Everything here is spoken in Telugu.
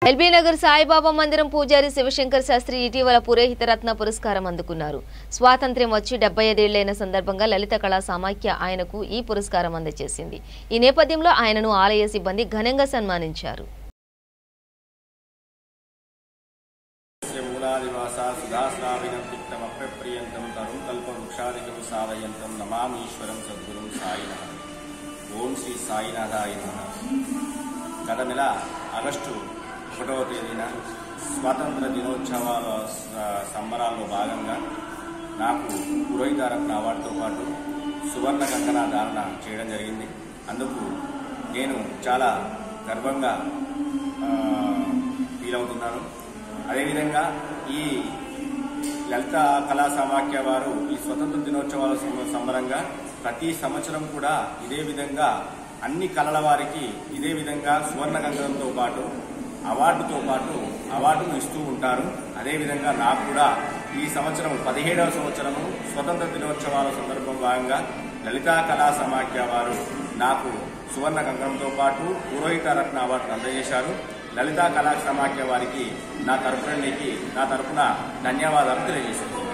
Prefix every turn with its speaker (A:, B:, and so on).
A: ఎల్బీ నగర్ సాయిబాబా మందిరం పూజారి శివశంకర్ శాస్త్రి ఇటీవల పురోహిత రత్న పురస్కారం అందుకున్నారు. స్వాతంత్ర్యం వచ్చి 75 ఏళ్లైన సందర్భంగా లలిత కళా సమాఖ్య ఆయనకు ఈ పురస్కారం అందజేసింది. ఈ నేపథ్యంలో ఆయనను ఆలయ సిబ్బంది ఘనంగా సన్మానించారు.
B: గత నెల ఆగస్టు 1వ తేదీన స్వాతంత్ర దినోత్సవాల సంబరాల్లో భాగంగా నాకు పురోహిత రత్న అవార్డుతో పాటు సువర్ణ కంకణ ధారణ చేయడం జరిగింది. అందుకు నేను చాలా గర్వంగా ఫీల్ అవుతున్నాను. అదేవిధంగా ఈ లలిత కళా సమాఖ్య వారు ఈ స్వతంత్ర దినోత్సవాల సంబరంగా ప్రతి సంవత్సరం కూడా ఇదే విధంగా అన్ని కళల వారికి ఇదే విధంగా సువర్ణ కంకణంతో పాటు అవార్డును ఇస్తూ ఉంటారు. అదేవిధంగా నాకు కూడా ఈ సంవత్సరం 17వ సంవత్సరము స్వతంత్ర దినోత్సవాల సందర్భం భాగంగా లలితా కళా సమాఖ్య వారు నాకు సువర్ణ కంకణంతో పాటు పురోహిత రత్న అవార్డును అందజేశారు. లలితా కళా సమాఖ్య వారికి నా తరఫున ధన్యవాదాలు తెలియజేస్తున్నాను.